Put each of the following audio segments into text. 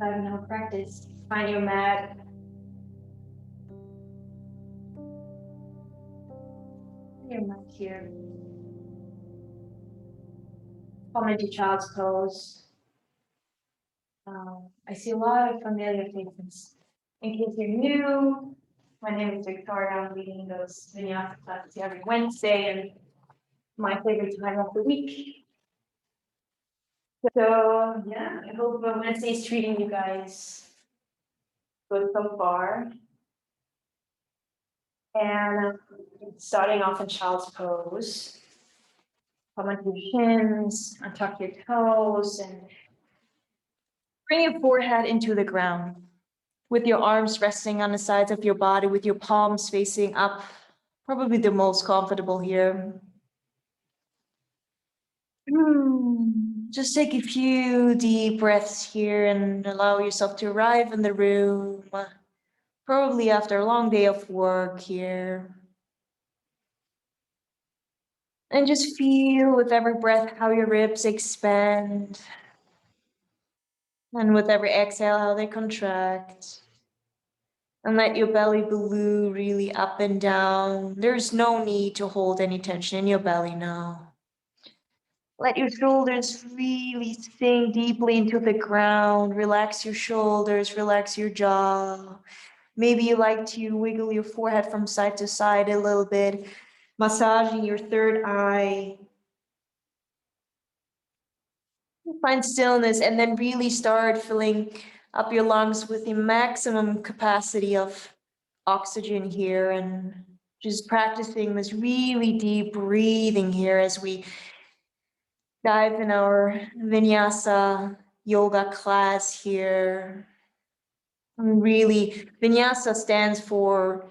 5 minute practice. Find your mat. Your mat here. Come into child's pose. I see a lot of familiar faces. In case you're new, my name is Victoria. I'm leading those Vinyasa classes every Wednesday, and my favorite time of the week. So yeah, I hope Wednesday is treating you guys good so far. And starting off in child's pose. Come onto your shins, untuck your toes, and bring your forehead into the ground. With your arms resting on the sides of your body, with your palms facing up, probably the most comfortable here. Just take a few deep breaths here and allow yourself to arrive in the room, probably after a long day of work here. And just feel with every breath how your ribs expand. And with every exhale, how they contract. And let your belly balloon really up and down. There's no need to hold any tension in your belly now. Let your shoulders really sink deeply into the ground. Relax your shoulders, relax your jaw. Maybe you like to wiggle your forehead from side to side a little bit, massaging your third eye. Find stillness and then really start filling up your lungs with the maximum capacity of oxygen here, and just practicing this really deep breathing here as we dive in our Vinyasa yoga class here. And really, Vinyasa stands for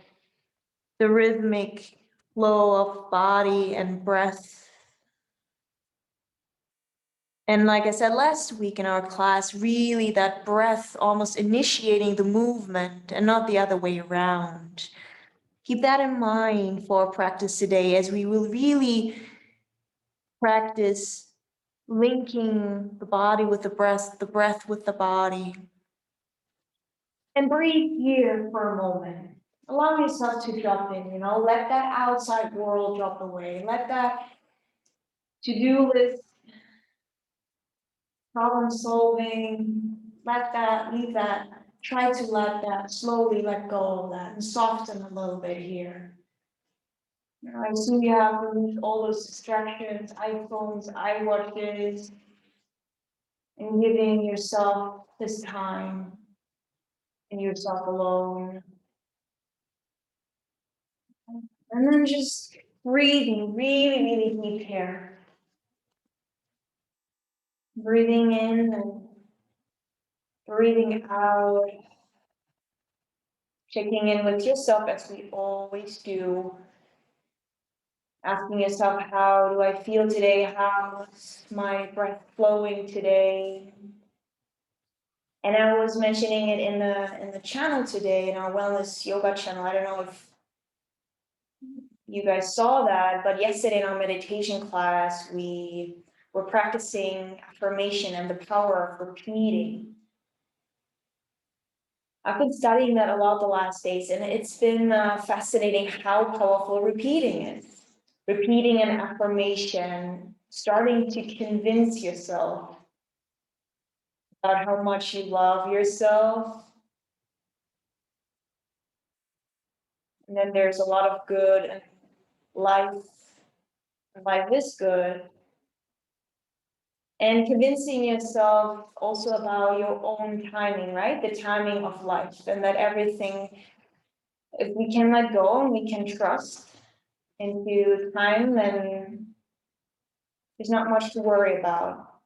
the rhythmic flow of body and breath. And like I said last week in our class, really that breath almost initiating the movement and not the other way around. Keep that in mind for our practice today, as we will really practice linking the body with the breath with the body. And breathe here for a moment. Allow yourself to drop in, let that outside world drop away. Let that to-do list, problem solving, leave that, try to let that, slowly let go of that and soften a little bit here. I see you have removed all those distractions, iPhones, iWatches, and giving yourself this time and yourself alone. And then just breathing really, really deep here. Breathing in and breathing out. Checking in with yourself as we always do. Asking yourself, how do I feel today? How's my breath flowing today? And I was mentioning it in the channel today, in our wellness yoga channel. I don't know if you guys saw that, but yesterday in our meditation class, we were practicing affirmation and the power of repeating. I've been studying that a lot the last days, and it's been fascinating how powerful repeating is. Repeating an affirmation, starting to convince yourself about how much you love yourself. And then there's a lot of good, and life is good. And convincing yourself also about your own timing, right? The timing of life, and that everything, if we can let go and we can trust into time, then there's not much to worry about.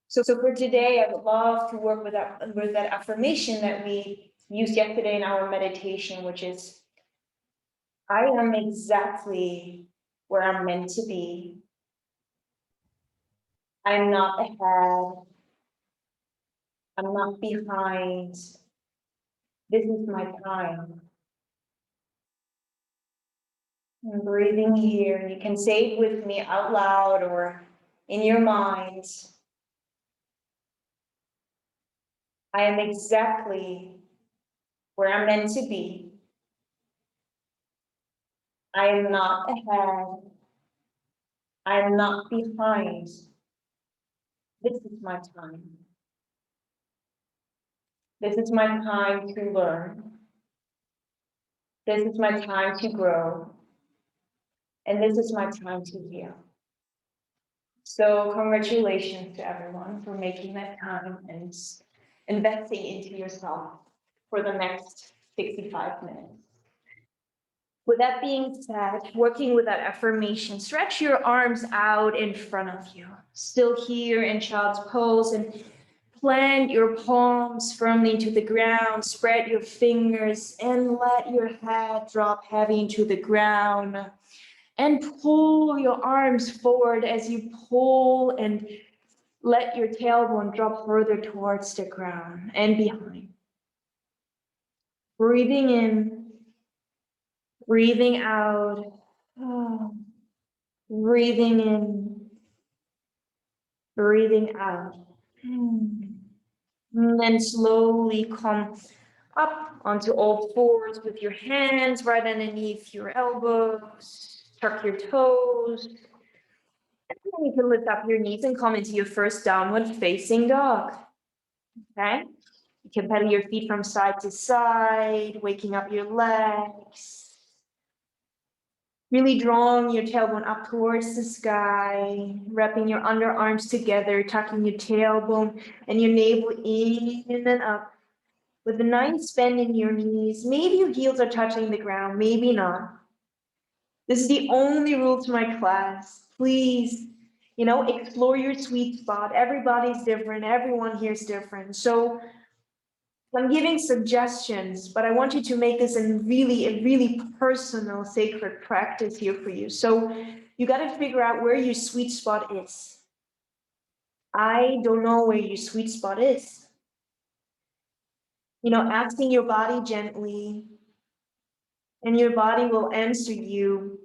So for today, I would love to work with that affirmation that we used yesterday in our meditation, which is, I am exactly where I'm meant to be. I'm not ahead. I'm not behind. This is my time. I'm breathing here. You can say it with me out loud or in your mind. I am exactly where I'm meant to be. I am not ahead. I am not behind. This is my time. This is my time to learn. This is my time to grow. And this is my time to heal. So congratulations to everyone for making that time and investing into yourself for the next 65 minutes. With that being said, working with that affirmation, stretch your arms out in front of you. Still here in child's pose, and plant your palms firmly into the ground. Spread your fingers and let your head drop heavy into the ground. And pull your arms forward as you pull, and let your tailbone drop further towards the ground and behind. Breathing in, breathing out. Oh. Breathing in, breathing out. And then slowly come up onto all fours with your hands right underneath your elbows. Tuck your toes. And then you can lift up your knees and come into your first downward facing dog. Okay? You can pedal your feet from side to side, waking up your legs. Really drawing your tailbone up towards the sky, wrapping your underarms together, tucking your tailbone and your navel in and up. With a nice bend in your knees, maybe your heels are touching the ground, maybe not. This is the only rule to my class. Please, explore your sweet spot. Everybody's different. Everyone here is different. So I'm giving suggestions, but I want you to make this a really personal, sacred practice here for you. So you got to figure out where your sweet spot is. I don't know where your sweet spot is. Asking your body gently, and your body will answer you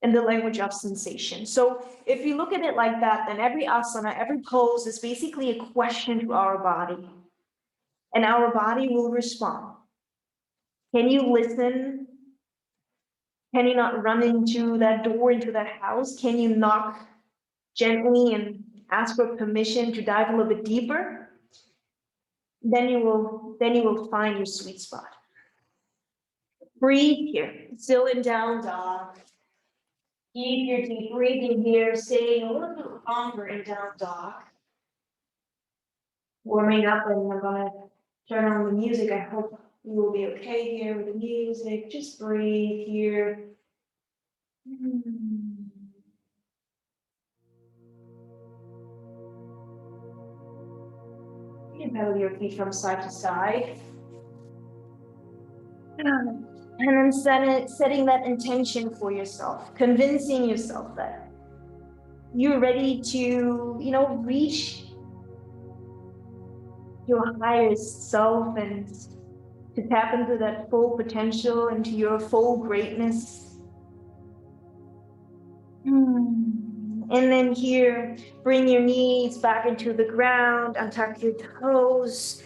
in the language of sensation. So if you look at it like that, then every asana, every pose is basically a question to our body, and our body will respond. Can you listen? Can you not run into that door, into that house? Can you knock gently and ask for permission to dive a little bit deeper? Then you will find your sweet spot. Breathe here, still in down dog. Keep your deep breathing here, staying a little bit longer in down dog. Warming up, and I'm gonna turn on the music. I hope you will be okay here with the music. Just breathe here. You can pedal your feet from side to side. And then setting that intention for yourself, convincing yourself that you're ready to, reach your highest self and to tap into that full potential, into your full greatness. And then here, bring your knees back into the ground, untuck your toes,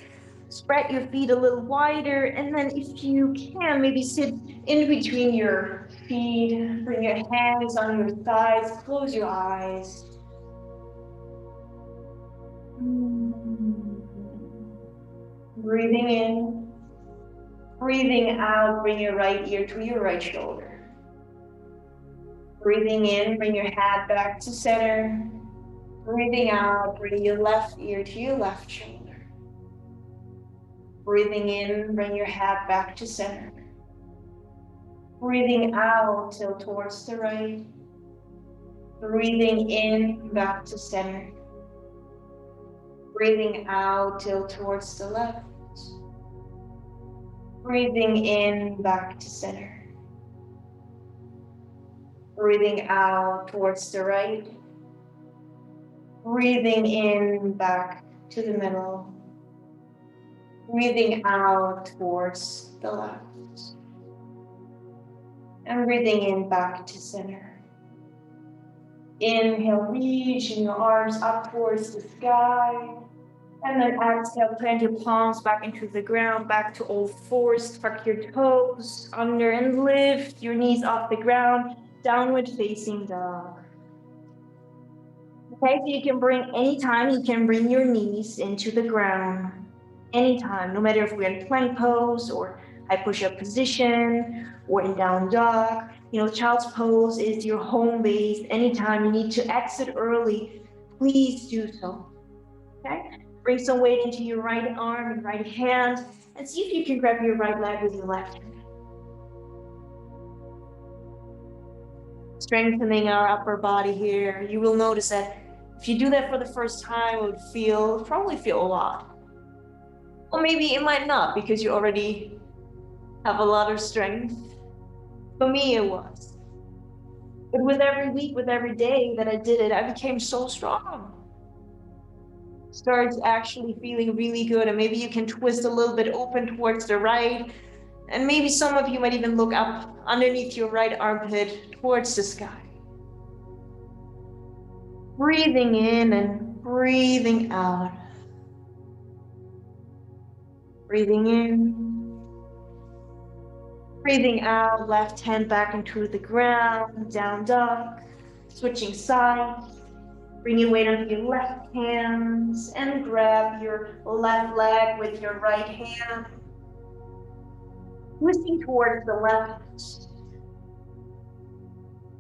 spread your feet a little wider, and then if you can, maybe sit in between your feet, bring your hands on your thighs, close your eyes. Breathing in, breathing out, bring your right ear to your right shoulder. Breathing in, bring your head back to center. Breathing out, bring your left ear to your left shoulder. Breathing in, bring your head back to center. Breathing out, tilt towards the right. Breathing in, back to center. Breathing out, tilt towards the left. Breathing in, back to center. Breathing out towards the right. Breathing in, back to the middle. Breathing out towards the left. And breathing in, back to center. Inhale, reaching your arms up towards the sky. And then exhale, plant your palms back into the ground, back to all fours, tuck your toes under and lift your knees off the ground, downward facing dog. Okay, so you can bring your knees into the ground, anytime, no matter if we're in plank pose or high push-up position or in down dog. Child's pose is your home base. Anytime you need to exit early, please do so. Okay, bring some weight into your right arm and right hand, and see if you can grab your right leg with your left hand. Strengthening our upper body here. You will notice that if you do that for the first time, it would probably feel a lot. Or maybe it might not, because you already have a lot of strength. For me, it was. But with every week, with every day that I did it, I became so strong. Starts actually feeling really good, and maybe you can twist a little bit open towards the right, and maybe some of you might even look up underneath your right armpit towards the sky. Breathing in and breathing out. Breathing in, breathing out, left hand back into the ground, down dog, switching sides. Bring your weight onto your left hands and grab your left leg with your right hand. Twisting towards the left.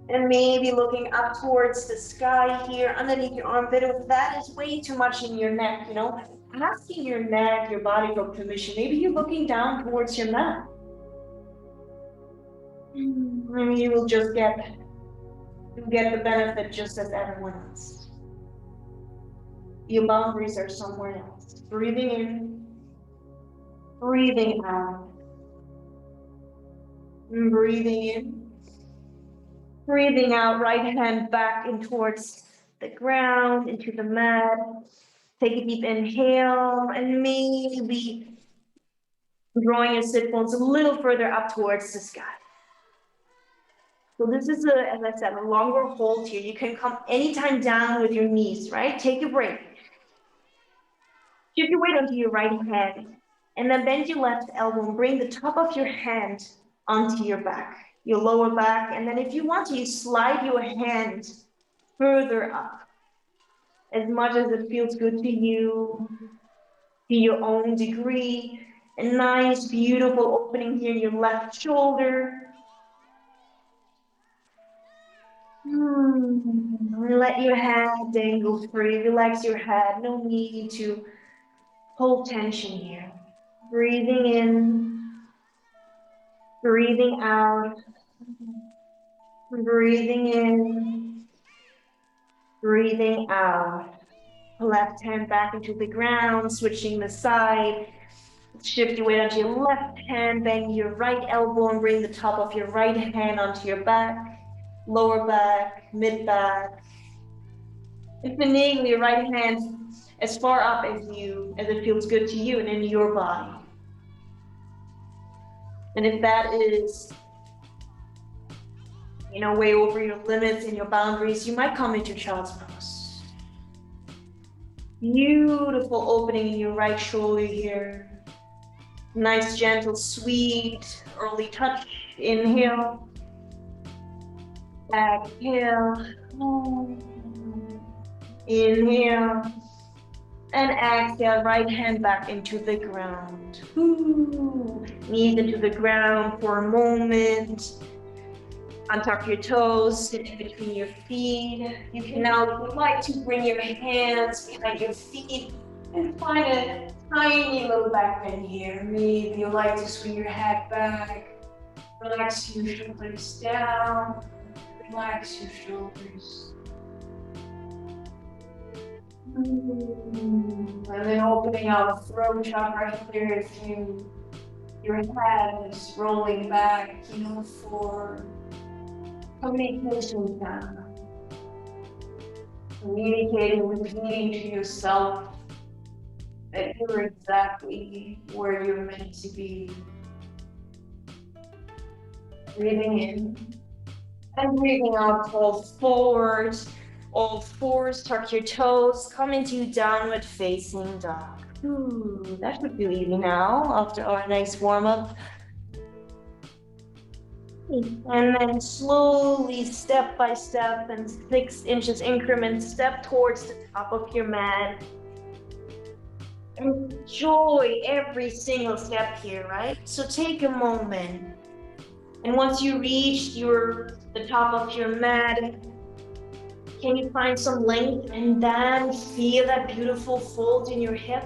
And maybe looking up towards the sky here underneath your armpit. If that is way too much in your neck, asking your neck, your body for permission. Maybe you're looking down towards your mat. And you will just get the benefit just as everyone else. Your boundaries are somewhere else. Breathing in, breathing out. Breathing in, breathing out, right hand back in towards the ground, into the mat. Take a deep inhale, and maybe drawing your sit bones a little further up towards the sky. So this is, as I said, a longer hold here. You can come anytime down with your knees, right? Take a break. Shift your weight onto your right hand, and then bend your left elbow and bring the top of your hand onto your back, your lower back. And then if you want to, you slide your hand further up, as much as it feels good to you, to your own degree. A nice, beautiful opening here in your left shoulder. Let your head dangle free. Relax your head. No need to hold tension here. Breathing in, breathing out, breathing in, breathing out. Left hand back into the ground, switching the side. Shift your weight onto your left hand, bend your right elbow and bring the top of your right hand onto your back, lower back, mid back. And finagle your right hand as far up as it feels good to you and in your body. And if that is, way over your limits and your boundaries, you might come into child's pose. Beautiful opening in your right shoulder here. Nice, gentle, sweet, early touch. Inhale. Exhale. Inhale. And exhale, right hand back into the ground. Knees into the ground for a moment. Untuck your toes, sit in between your feet. You can now, if you'd like to, bring your hands behind your feet and find a tiny little back bend here. Maybe you like to swing your head back. Relax your shoulders down. Relax your shoulders. And then opening out the throat chakra here if your head is rolling back, for communication time. Communicating, repeating to yourself that you're exactly where you're meant to be. Breathing in and breathing out, fall forward. all fours, tuck your toes, come into downward facing dog. Ooh, that should feel easy now after our nice warm up. And then slowly, step by step, and 6 inches increments, step towards the top of your mat. Enjoy every single step here, right? So take a moment. And once you reach the top of your mat, can you find some length and then feel that beautiful fold in your hip?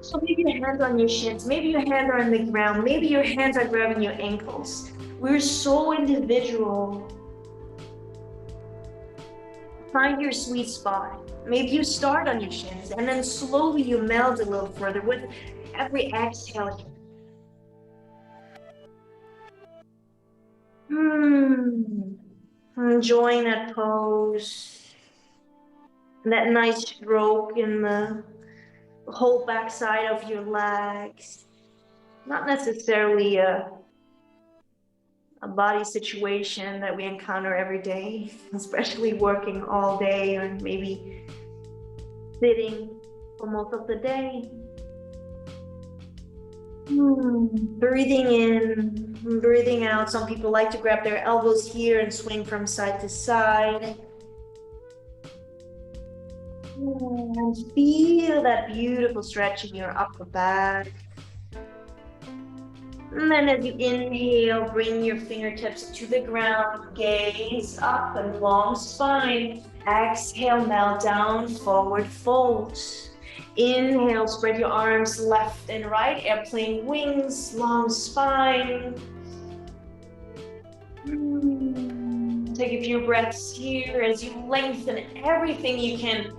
So maybe your hands on your shins, maybe your hands are on the ground, maybe your hands are grabbing your ankles. We're so individual. Find your sweet spot. Maybe you start on your shins and then slowly you melt a little further with every exhale. Enjoying that pose. That nice stroke in the whole back side of your legs. Not necessarily a body situation that we encounter every day, especially working all day or maybe sitting for most of the day. Breathing in, breathing out. Some people like to grab their elbows here and swing from side to side. And feel that beautiful stretch in your upper back. And then as you inhale, bring your fingertips to the ground, gaze up and long spine. Exhale, melt down, forward fold. Inhale, spread your arms left and right, airplane wings, long spine. Take a few breaths here as you lengthen everything you can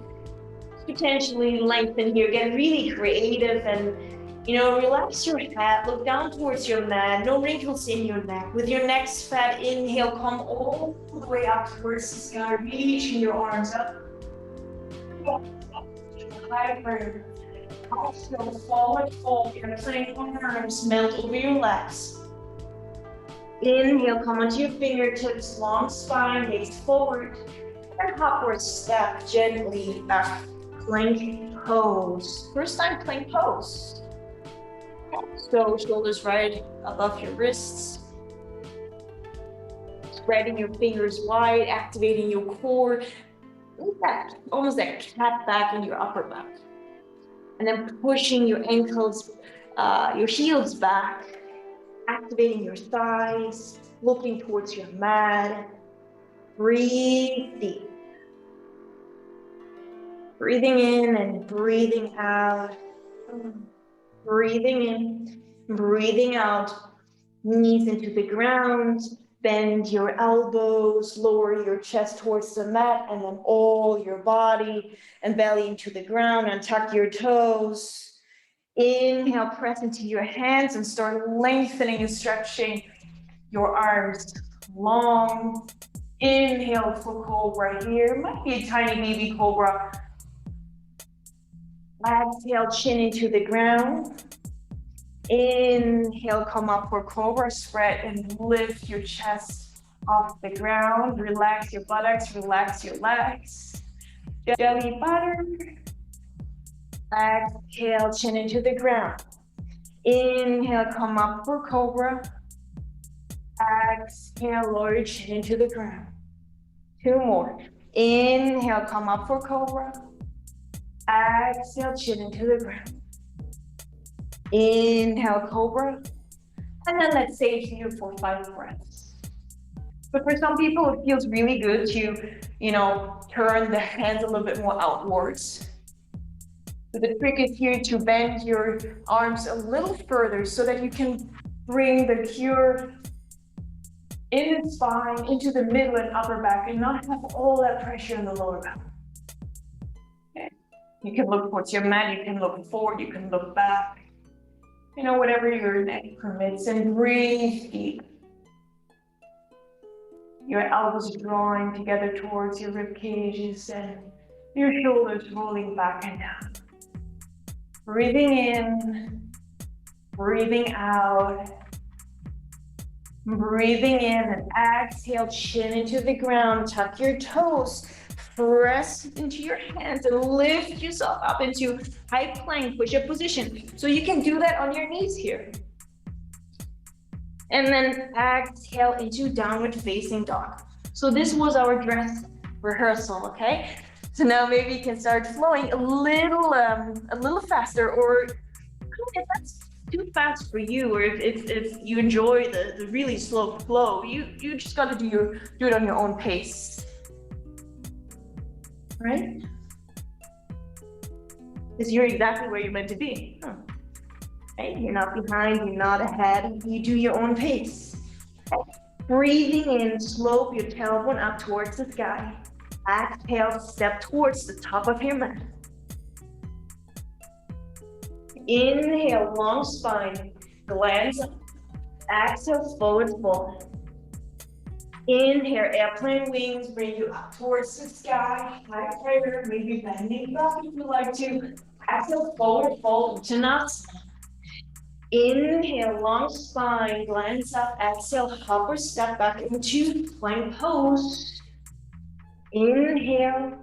potentially lengthen here. Get really creative and relax your head, look down towards your mat, no wrinkles in your neck. With your next fat inhale, come all the way up towards the sky, reaching your arms up. Higher. Exhale, forward fold, airplane arms, melt over your legs. Inhale, come onto your fingertips, long spine, gaze forward, and upward step gently back. Plank pose. First time plank pose. So shoulders right above your wrists. Spreading your fingers wide, activating your core. Almost that cat back in your upper back. And then pushing your ankles, your heels back, activating your thighs, looking towards your mat. Breathe deep. Breathing in and breathing out. Breathing in, breathing out. Knees into the ground. Bend your elbows, lower your chest towards the mat, and then all your body and belly into the ground, and tuck your toes. Inhale, press into your hands and start lengthening and stretching your arms long. Inhale for cobra here. Might be a tiny baby cobra. Exhale, chin into the ground. Inhale, come up for cobra, spread and lift your chest off the ground. Relax your buttocks, relax your legs. Belly button. Exhale, chin into the ground. Inhale, come up for cobra. Exhale, lower your chin into the ground. 2 more. Inhale, come up for cobra. Exhale, chin into the ground. Inhale, cobra. And then let's stay here for 5 breaths. But for some people, it feels really good to, turn the hands a little bit more outwards. So the trick is here to bend your arms a little further so that you can bring the cure in the spine, into the middle and upper back, and not have all that pressure in the lower back. Okay. You can look towards your mat, you can look forward, you can look back. Whatever your neck permits, and breathe deep. Your elbows drawing together towards your rib cages and your shoulders rolling back and down. Breathing in, breathing out. Breathing in and exhale, chin into the ground, tuck your toes, press into your hands and lift yourself up into high plank push-up position. So you can do that on your knees here. And then exhale into downward facing dog. So this was our dress rehearsal, okay? So now maybe you can start flowing a little faster, or if that's too fast for you, or if you enjoy the really slow flow, you just got to do it on your own pace, right? Because you're exactly where you're meant to be. Right? You're not behind, you're not ahead. You do your own pace. Breathing in, slope your tailbone up towards the sky. Exhale, step towards the top of your mat. Inhale, long spine, glance up. Exhale, forward fold. Inhale, airplane wings, bring you up towards the sky. High prayer, maybe bending back if you like to. Exhale, forward fold, Uttanasana. Inhale, long spine, glance up. Exhale, hop or step back into plank pose. Inhale,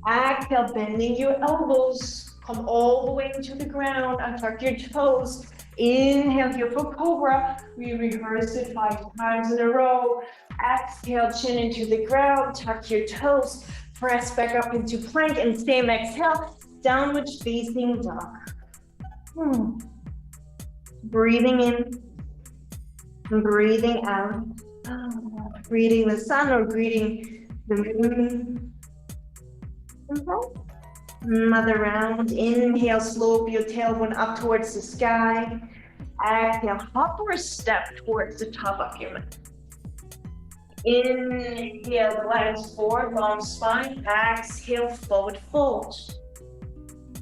exhale, bending your elbows. Come all the way into the ground, untuck your toes. Inhale here for cobra. We rehearse it 5 times in a row. Exhale, chin into the ground, tuck your toes, press back up into plank, and same exhale, downward facing dog. Breathing in, breathing out. Breathing the sun or breathing the moon. Another round. Inhale, slope your tailbone up towards the sky. Exhale, hop or step towards the top of your mat. Inhale, glance forward, long spine. Exhale, forward fold.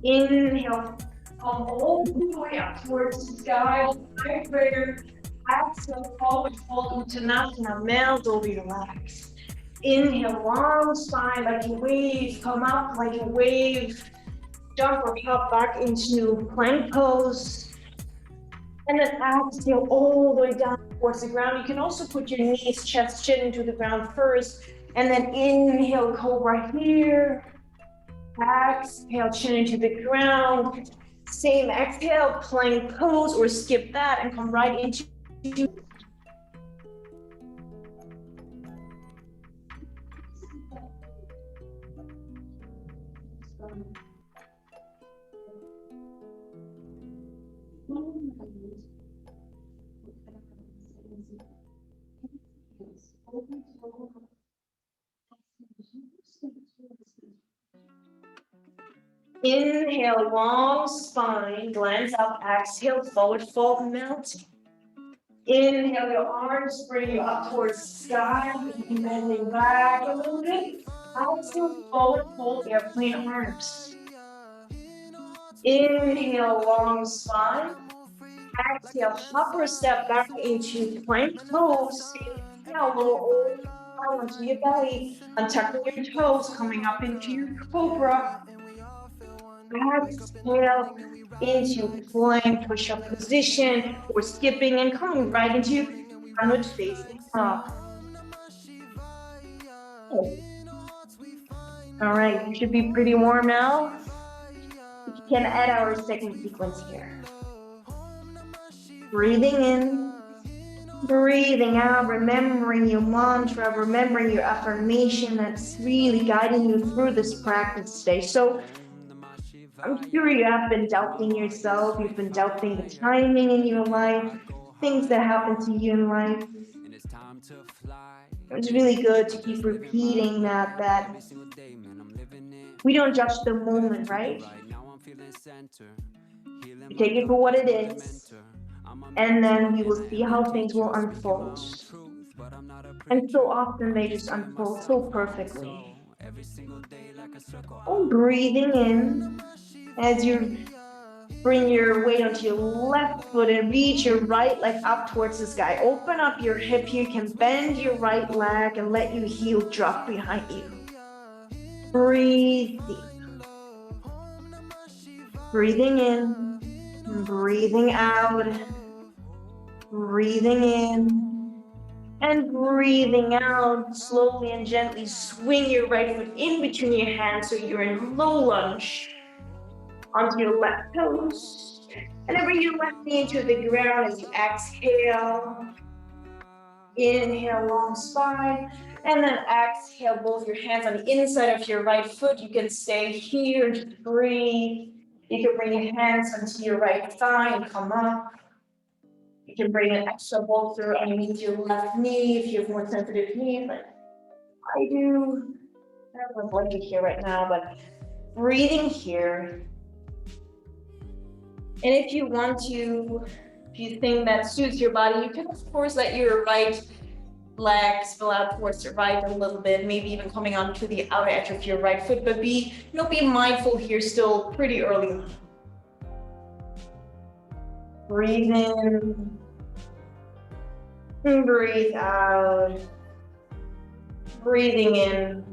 Inhale, come all the way up towards the sky. High prayer. Exhale, forward fold, Uttanasana, melt over, relax. Inhale, long spine like a wave, come up like a wave. Jump or hop back into plank pose. And then exhale all the way down towards the ground. You can also put your knees, chest, chin into the ground first. And then inhale, cobra here. Exhale, chin into the ground. Same exhale, plank pose, or skip that and come right into. Inhale, long spine, glance up, exhale, forward fold, melting. Inhale, your arms bring you up towards the sky, bending back a little bit. Exhale, forward fold, airplane arms. Inhale, long spine. Exhale, hop or step back into plank pose. Now, lower arm onto your belly, untucking your toes, coming up into your cobra. Exhale into plank push-up position, or skipping and coming right into downward facing dog. All right, you should be pretty warm now. We can add our second sequence here. Breathing in, breathing out, remembering your mantra, remembering your affirmation that's really guiding you through this practice today. So I'm sure you have been doubting yourself, you've been doubting the timing in your life, things that happen to you in life. It's really good to keep repeating that we don't judge the moment, right? We take it for what it is, and then we will see how things will unfold. And so often they just unfold so perfectly. Breathing in as you bring your weight onto your left foot and reach your right leg up towards the sky. Open up your hip here. You can bend your right leg and let your heel drop behind you. Breathe deep. Breathing in, breathing out, breathing in, And breathing out, slowly and gently swing your right foot in between your hands so you're in low lunge onto your left toes. And then bring your left knee into the ground as you exhale. Inhale, long spine. And then exhale, both your hands on the inside of your right foot. You can stay here and just breathe. You can bring your hands onto your right thigh and come up. You can bring an extra bolster underneath your left knee if you have more sensitive knees, but I do. I don't have a blanket here right now, but breathing here. And if you want to, if you think that suits your body, you can of course let your right leg spill out towards the right a little bit, maybe even coming onto the outer edge of your right foot, but be mindful here, still pretty early. Breathe in. Breathe out. Breathing in.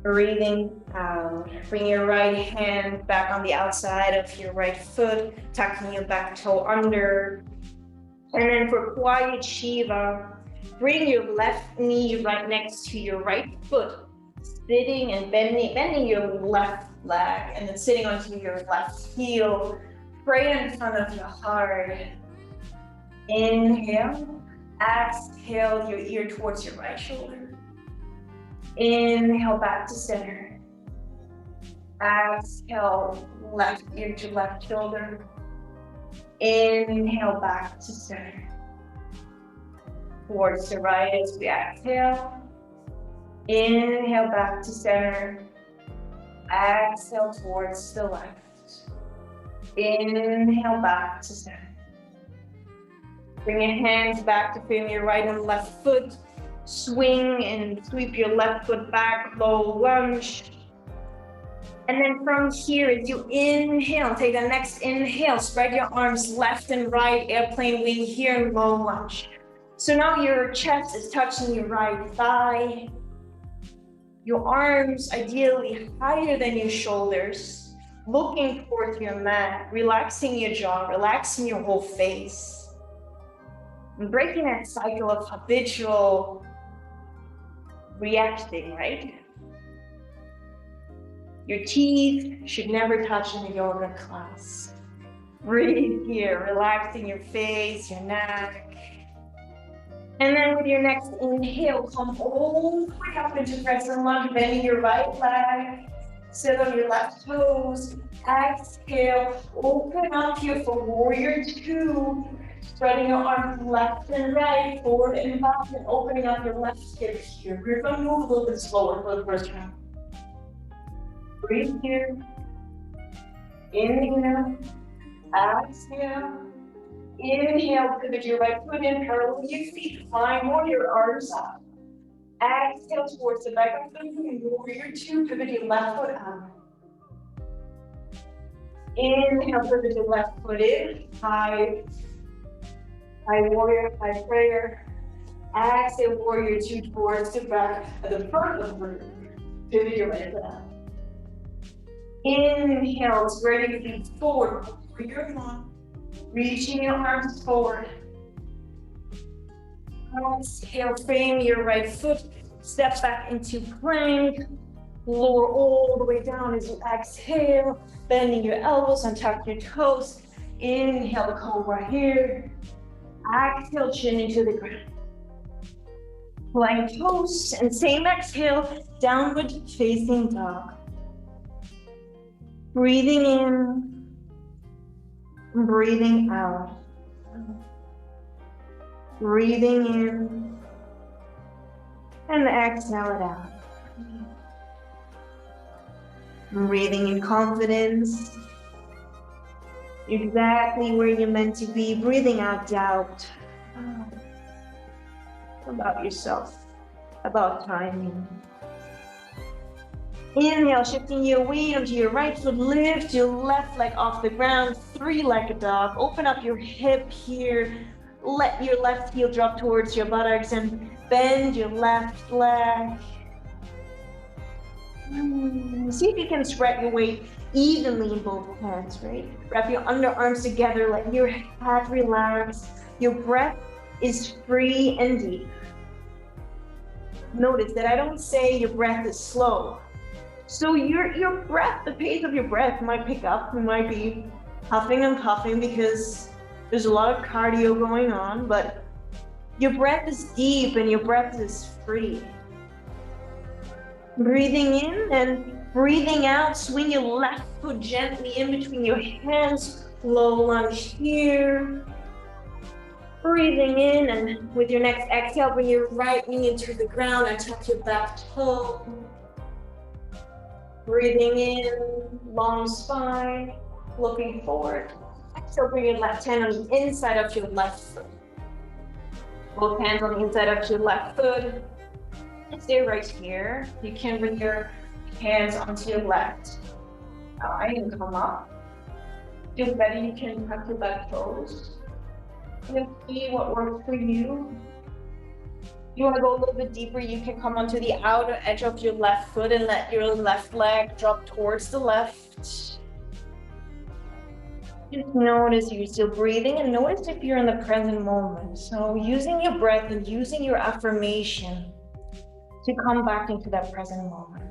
Breathing out. Bring your right hand back on the outside of your right foot, tucking your back toe under. And then for quiet Shiva, bring your left knee right next to your right foot, sitting and bending your left leg, and then sitting onto your left heel. Pray in front of your heart. Inhale, exhale your ear towards your right shoulder. Inhale back to center. Exhale, left ear to left shoulder. Inhale back to center. Towards the right as we exhale. Inhale back to center. Exhale towards the left. Inhale back to center. Bring your hands back to frame your right and left foot. Swing and sweep your left foot back, low lunge. And then from here, as you inhale, take the next inhale, spread your arms left and right, airplane wing here in low lunge. So now your chest is touching your right thigh. Your arms ideally higher than your shoulders, looking towards your mat, relaxing your jaw, relaxing your whole face. And breaking that cycle of habitual reacting, right? Your teeth should never touch in a yoga class. Breathe here, relaxing your face, your neck. And then with your next inhale, come all the way up into crescent lunge, bending your right leg, sit on your left toes. Exhale, open up here for warrior two. Spreading your arms left and right, forward and back, and opening up your left hip here. We're going to move a little bit slower for the first round. Breathe here. Inhale. Exhale. Inhale, pivot your right foot in, parallel your feet, climb warrior arms up. Exhale towards the back of the room, warrior two, pivot your left foot up. Inhale, pivot your left foot in, high warrior, high prayer. Exhale, warrior two towards the back at the front of the room. Pivot your right foot up. Inhale, spread your feet forward, warrior one. Reaching your arms forward. Exhale, frame your right foot. Step back into plank. Lower all the way down as you exhale. Bending your elbows, untuck your toes. Inhale, the cobra here. Exhale, chin into the ground. Plank toes, and same exhale, downward facing dog. Breathing in, breathing out. Breathing in, and exhale it out. Breathing in confidence. Exactly where you're meant to be. Breathing out doubt about yourself, about timing. Inhale, shifting your weight onto your right foot. Lift your left leg off the ground, three-legged dog. Open up your hip here. Let your left heel drop towards your buttocks and bend your left leg. See if you can spread your weight evenly in both hands, right? Wrap your underarms together, let your head relax. Your breath is free and deep. Notice that I don't say your breath is slow. So your breath, the pace of your breath might pick up. You might be huffing and puffing because there's a lot of cardio going on, but your breath is deep and your breath is free. Breathing in and breathing out, swing your left foot gently in between your hands, low lunge here. Breathing in, and with your next exhale, bring your right knee into the ground and tuck your back toe. Breathing in, long spine, looking forward. Exhale, bring your left hand on the inside of your left foot. Both hands on the inside of your left foot. Stay right here. You can bring your hands onto your left thigh and come up. Feel better, you can tuck your back toes. And see what works for you. If you want to go a little bit deeper, you can come onto the outer edge of your left foot and let your left leg drop towards the left. Just notice you're still breathing, and notice if you're in the present moment. So using your breath and using your affirmation to come back into that present moment.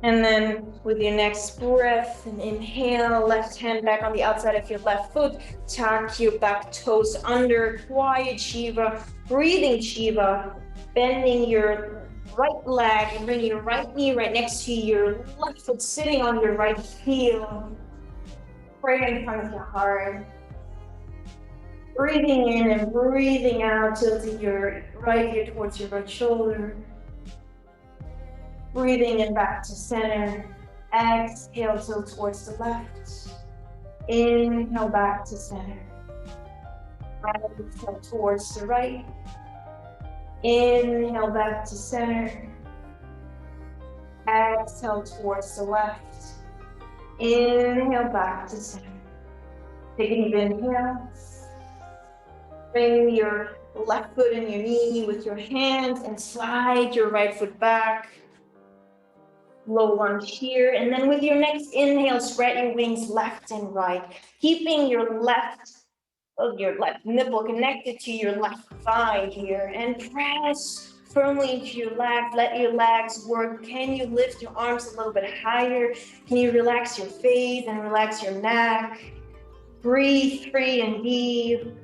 And then with your next breath and inhale, left hand back on the outside of your left foot, tuck your back toes under, quiet Shiva, breathing Shiva, bending your right leg and bringing your right knee right next to your left foot, sitting on your right heel. Pray in front of your heart. Breathing in and breathing out, tilting your right ear towards your right shoulder. Breathing in back to center. Exhale, tilt towards the left. Inhale, back to center. Exhale towards the right. Inhale, back to center. Exhale towards the left. Inhale, back to center. Take a deep inhale. Bring your left foot and your knee with your hands and slide your right foot back. Low lunge here. And then with your next inhale, spread your wings left and right, keeping your left nipple connected to your left thigh here, and press firmly into your legs. Let your legs work. Can you lift your arms a little bit higher? Can you relax your face and relax your neck? Breathe free and deep.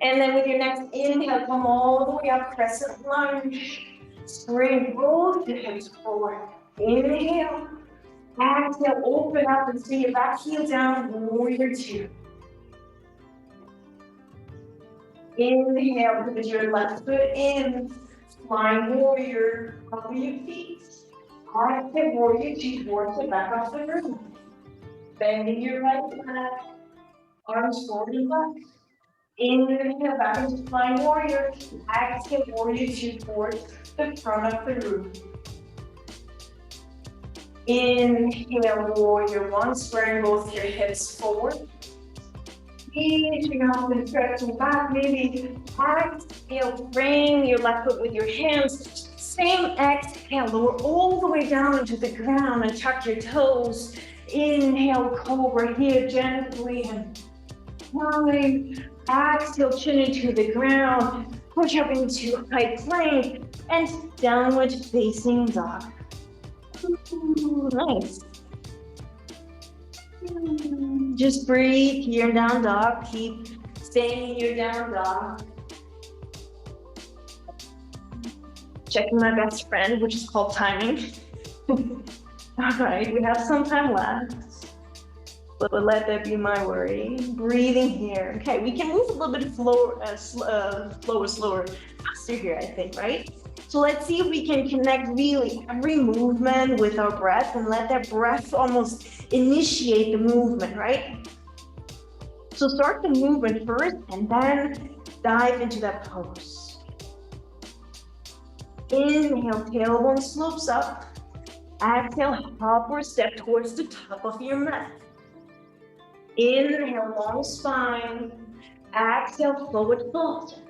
And then with your next inhale, come all the way up, crescent lunge. Bring both your hips forward. Inhale. Exhale, open up and see your back heel down, warrior two. Inhale, put your left foot in, flying warrior, cover your feet. Exhale, warrior two, towards the back of the room. Bending your right leg, arms forward and back. Inhale, back into flying warrior. Exhale, warrior two, towards the front of the room. Inhale, warrior one, spreading both your hips forward. Reaching up and stretching back, maybe exhale, frame your left foot with your hands. Same exhale, lower all the way down into the ground and tuck your toes. Inhale, cobra here gently and climb. Exhale, chin into the ground. Push up into high plank and downward facing dog. Ooh, nice. Just breathe here, down dog. Keep staying in your down dog. Checking my best friend, which is called timing. All right, we have some time left. But let that be my worry. Breathing here. Okay, we can move a little bit slower, faster here, I think, right? So let's see if we can connect really every movement with our breath and let that breath almost initiate the movement, right? So start the movement first and then dive into that pose. Inhale, tailbone slopes up. Exhale, upward step towards the top of your mat. Inhale, long spine. Exhale, forward fold.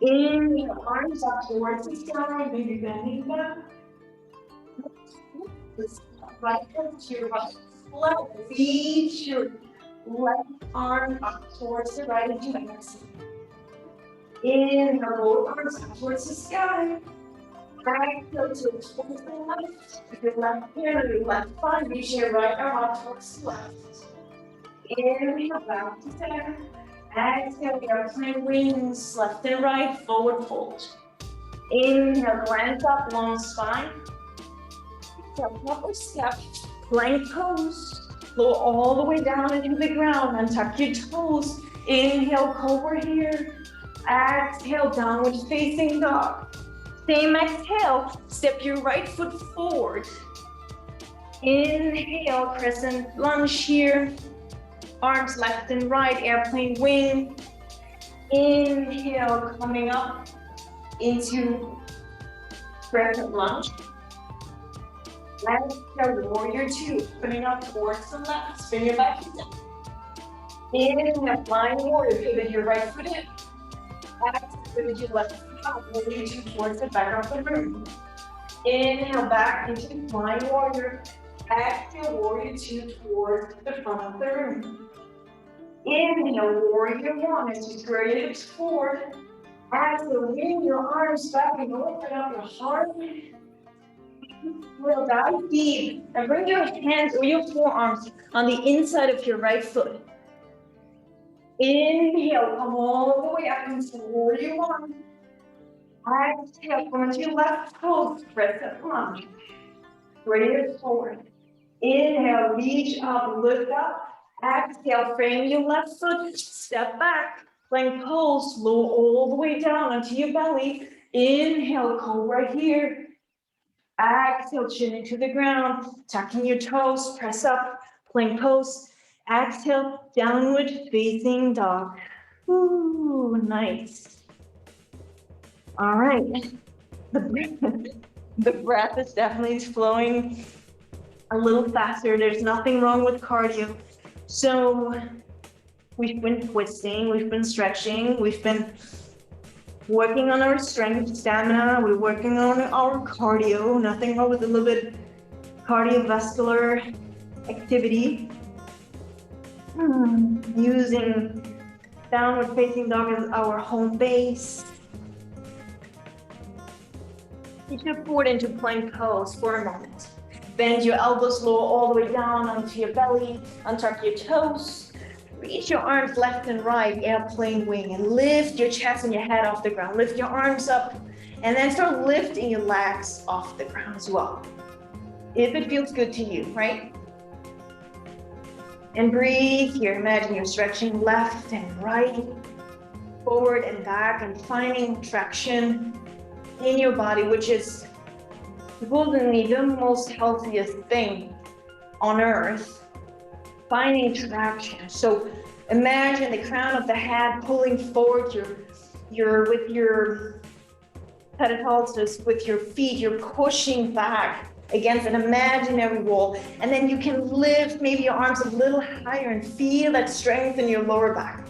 Inhale, arms up towards the sky, maybe bending back. right foot to your right. Reach your left arm up towards the right into exhale. Inhale, both arms up towards the sky. Exhale to towards the left. With your left hand or your left thigh, reach your right arm up towards the left. Inhale, back to center. Exhale, airplane wings, left and right, forward fold. Inhale, glance up, long spine. Exhale, couple step, plank pose. Lower all the way down into the ground, untuck your toes. Inhale, cobra here. Exhale, downward facing dog. Same exhale, step your right foot forward. Inhale, crescent lunge here. Arms left and right, airplane wing. Inhale, coming up into crescent lunge. Exhale, warrior two, opening up towards the left, spin your back foot down. Inhale, flying warrior, pivot your right foot in. Exhale, pivot your left foot out, warrior two towards the back of the room. Inhale, back into flying warrior. Exhale, warrior two towards the front of the room. Inhale, warrior one as you square your hips forward. Exhale, lean your arms back and open up your heart. We'll dive deep and bring your hands or your forearms on the inside of your right foot. Inhale, come all the way up into warrior one. Exhale, come into your left toes, crescent lunge. Raise forward. Inhale, reach up, lift up. Exhale, frame your left foot, step back. Plank pose, lower all the way down onto your belly. Inhale, cobra here. Exhale, chin into the ground, tucking your toes, press up, plank pose. Exhale, downward facing dog. Ooh, nice. All right. The breath is definitely flowing a little faster. There's nothing wrong with cardio. So we've been twisting, we've been stretching, we've been working on our strength, stamina, we're working on our cardio. Nothing wrong with a little bit cardiovascular activity. Using downward facing dog as our home base. You should forward into plank pose for a moment. Bend your elbows lower all the way down onto your belly, untuck your toes. Reach your arms left and right, airplane wing, and lift your chest and your head off the ground. Lift your arms up, and then start lifting your legs off the ground as well. If it feels good to you, right? And breathe here. Imagine you're stretching left and right, forward and back, and finding traction in your body, which is supposedly the most healthiest thing on earth. Finding traction. So imagine the crown of the head pulling forward with your pedipalps, with your feet, you're pushing back against an imaginary wall. And then you can lift maybe your arms a little higher and feel that strength in your lower back.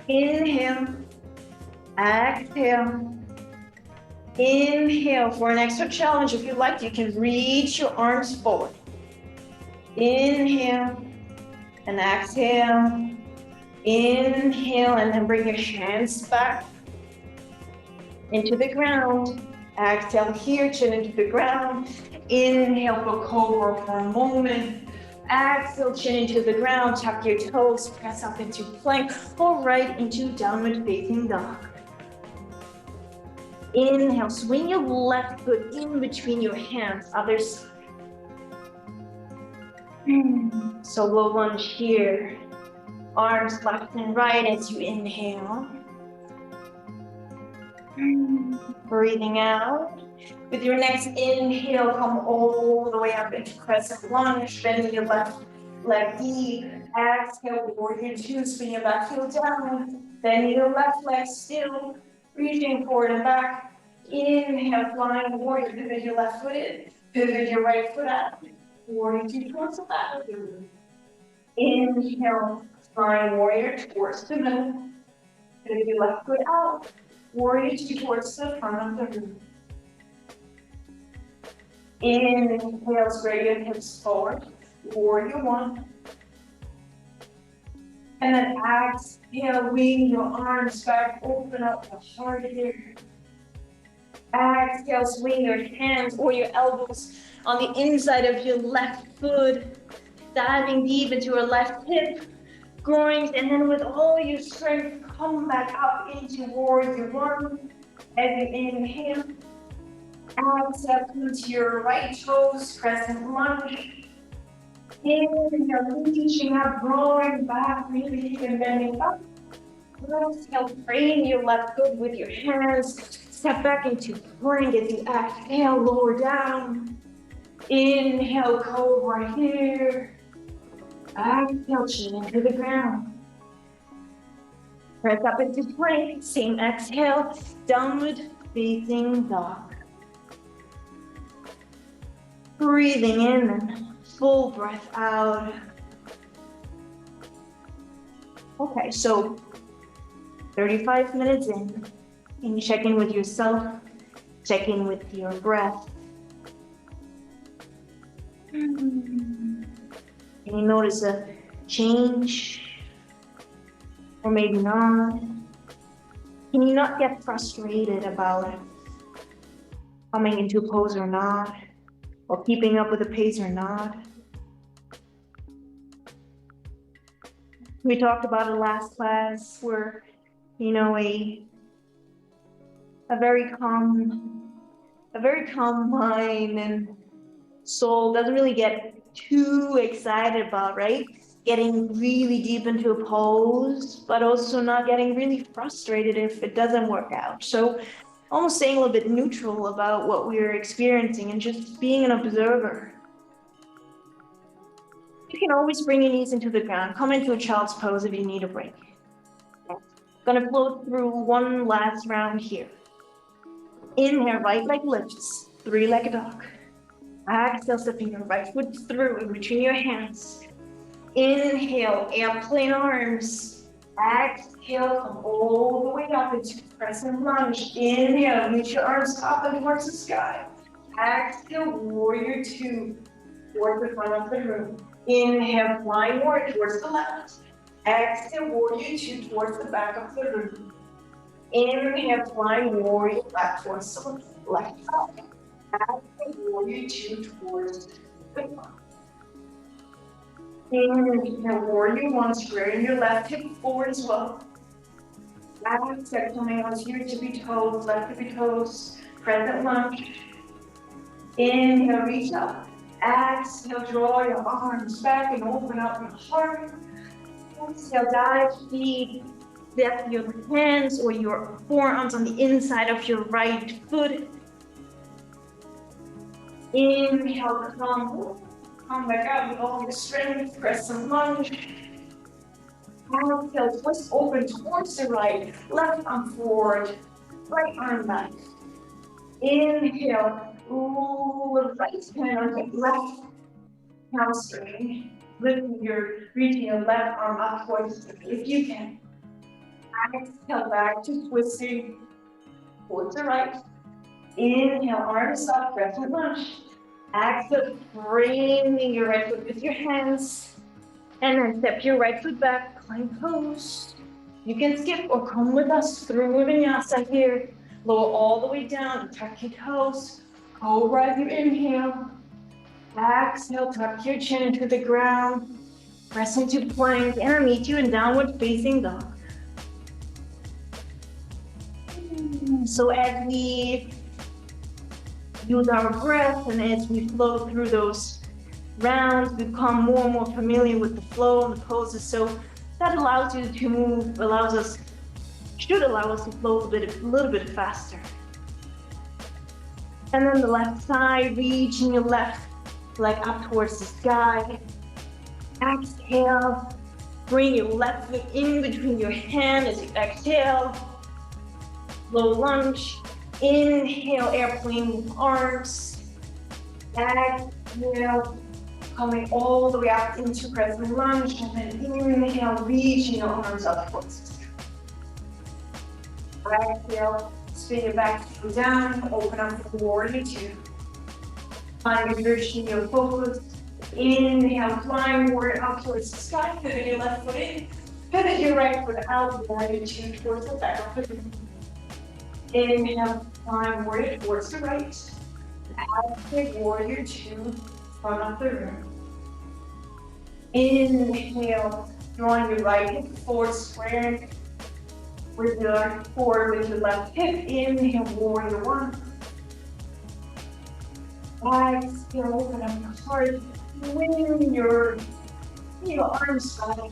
Inhale, exhale. Inhale. For an extra challenge, if you like, you can reach your arms forward. Inhale and exhale. Inhale and then bring your hands back into the ground. Exhale here, chin into the ground. Inhale for cobra for a moment. Exhale, chin into the ground, tuck your toes, press up into plank or right into downward facing dog. Inhale, swing your left foot in between your hands, other side. Solo lunge here. Arms left and right as you inhale. Breathing out. With your next inhale, come all the way up into crescent lunge, bending your left leg deep. Exhale, warrior two, spin your back heel down. Bend your left leg still, reaching forward and back. Inhale, flying warrior, pivot your left foot in, pivot your right foot out. Warrior two towards the back. Inhale, flying warrior towards the middle. Pivot your left foot out. Warrior two towards the front of the room. Inhale, square your hips forward, warrior one. And then exhale, wing your arms back, open up the heart here. Exhale, swing your hands or your elbows on the inside of your left foot, diving deep into your left hip, groins, and then with all your strength, come back up into warrior one. As you inhale, exhale, come to your right toes, crescent lunge. Inhale, reaching up, growing back, really even bending up. Exhale, frame your left foot with your hands. Step back into plank as you exhale, lower down. Inhale, cobra here. Exhale, chin into the ground. Press up into plank. Same exhale, downward facing dog. Breathing in and full breath out. Okay, so 35 minutes in, and you check in with yourself, check in with your breath. And you notice a change, or maybe not. Can you not get frustrated about coming into a pose or not, or keeping up with the pace or not? We talked about it last class where, you know, a very calm mind and soul doesn't really get too excited about, right? Getting really deep into a pose, but also not getting really frustrated if it doesn't work out. So almost staying a little bit neutral about what we're experiencing and just being an observer. You can always bring your knees into the ground. Come into a child's pose if you need a break. Gonna float through one last round here. Inhale, right leg lifts, three-legged dog. Exhale, stepping your right foot through in between your hands. Inhale, airplane arms. Exhale, come all the way up into crescent lunge. Inhale, reach your arms up and towards the sky. Exhale, warrior two, towards the front of the room. Inhale, flying warrior towards the left. Exhale, warrior two towards the back of the room. Inhale, flying warrior back towards the left. Exhale, warrior two towards the front. Inhale, warrior one, squaring your left hip forward as well. Exhale, coming onto your tippy toes, left tippy toes, crescent lunge. Inhale, reach up. Exhale, draw your arms back and open up your heart. Exhale, dive deep. Dip your hands or your forearms on the inside of your right foot. Inhale, come back up with all your strength. Crescent lunge. Exhale, twist open towards the right. Left arm forward. Right arm back. Inhale. Right hand on your left hamstring. Reaching your left arm up towards the if you can. Exhale, back to twisting towards the right. Inhale, arms up, crescent lunge. Exhale, framing your right foot with your hands. And then step your right foot back, plank pose. You can skip or come with us through Yinyasa here. Lower all the way down and tuck your toes. Cobra as you inhale. Exhale, tuck your chin into the ground. Press into plank, and I'll meet you in downward facing dog. So as we use our breath and as we flow through those rounds, we become more and more familiar with the flow and the poses. So that allows you to move, should allow us to flow a little bit faster. And then the left side, reaching your left leg up towards the sky. Exhale, bring your left foot in between your hands as you exhale. Low lunge. Inhale, airplane arms. Exhale, coming all the way up into crescent lunge. And then inhale, reaching your arms up towards the sky. Exhale, spin your back down, open up for warrior two. Find your shield focus. Inhale, climb warrior up towards the sky. Pivot your left foot in. Pivot your right foot out. Warrior two towards the back of the room. Inhale, climb warrior towards the right. Exhale, warrior two, front of the room. Inhale, drawing your right hip forward, square with your forward with your left hip. Inhale, warrior one. Exhale, open up your heart. Swing your arms back.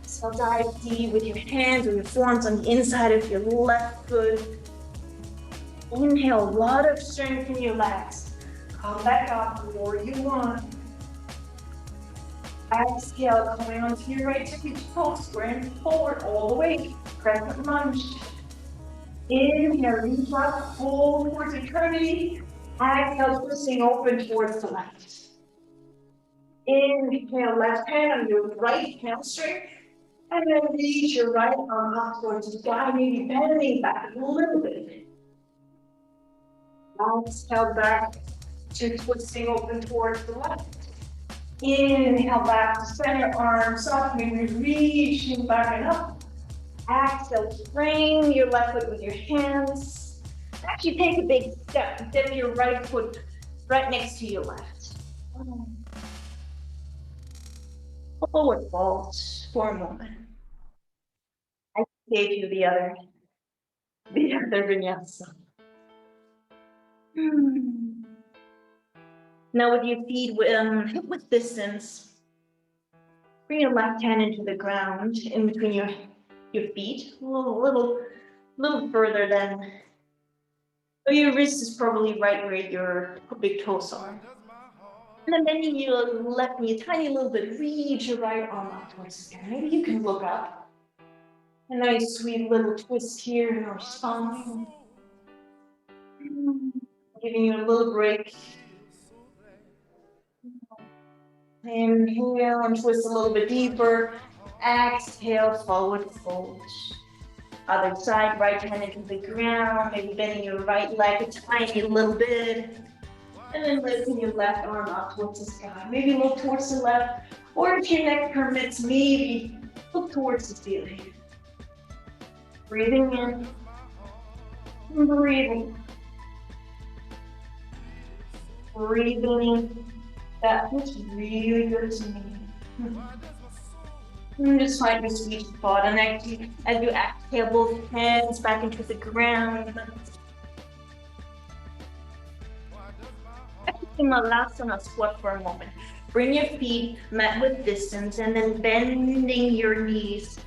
So dive deep with your hands or your forearms on the inside of your left foot. Inhale, a lot of strength in your legs. Come back up, warrior one. Exhale, coming onto your right to your toes, squaring forward all the way. Crescent lunge. Inhale, reach up, pull towards eternity. Exhale, twisting open towards the left. Inhale, left hand on your right hamstring. And then reach your right arm up towards the sky, maybe bending back a little bit. Exhale back to twisting open towards the left. Inhale back to center, arms up, maybe reaching back and up. Exhale, frame your left foot with your hands. Actually take a big step, dip your right foot right next to your left. Forward fold for a moment. I gave you the other vinyasa. Now with your feet hip width distance, bring your left hand into the ground in between your feet, a little further than. So your wrist is probably right where your big toes are. And then bending your left knee a tiny little bit, reach your right arm up towards the sky. Maybe you can look up. A nice sweet little twist here in our spine. Giving you a little break. Inhale and twist a little bit deeper. Exhale, forward fold. Other side, right hand into the ground, maybe bending your right leg a tiny little bit. And then lifting your left arm up towards the sky. Maybe look towards the left, or if your neck permits, maybe look towards the ceiling. Breathing in, breathing. Breathing. That feels really good to me. And just find your sweet spot. And as you exhale, both hands back into the ground. In my last one, I'll squat for a moment. Bring your feet mat width distance and then bending your knees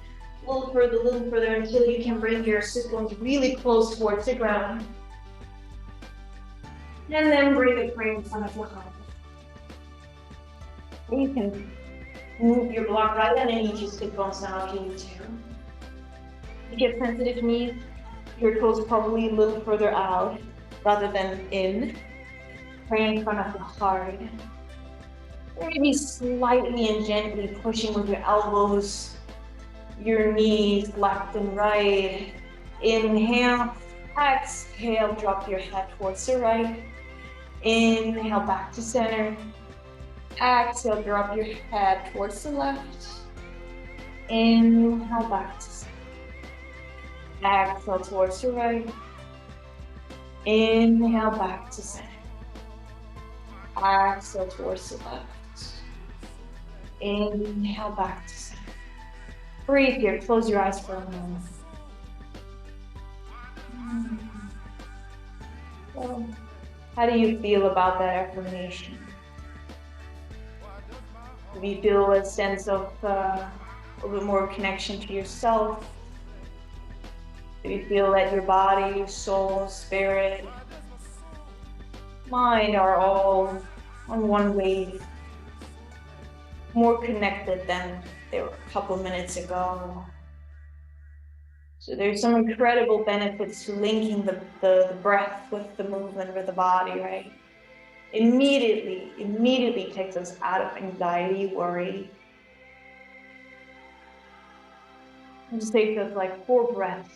a little further until you can bring your sit bones really close towards the ground. And then bring the frame in front of your heart. You can move your block right underneath your sit bones now if you need to. If you have sensitive knees, your toes probably a little further out rather than in. Right in front of the heart. Maybe slightly and gently pushing with your elbows, your knees left and right. Inhale, exhale, drop your head towards the right. Inhale, back to center. Exhale, drop your head towards the left. Inhale, back to center. Exhale towards the right. Inhale, back to center. Exhale towards the left. Inhale, back to center. Breathe here. Close your eyes for a moment. So, how do you feel about that affirmation? Do you feel a sense of a little bit more connection to yourself? Do you feel that your body, soul, spirit, mind are all on one wave, more connected than they were a couple minutes ago? So there's some incredible benefits to linking the breath with the movement with the body, right? Immediately takes us out of anxiety, worry. Just takes us like 4 breaths,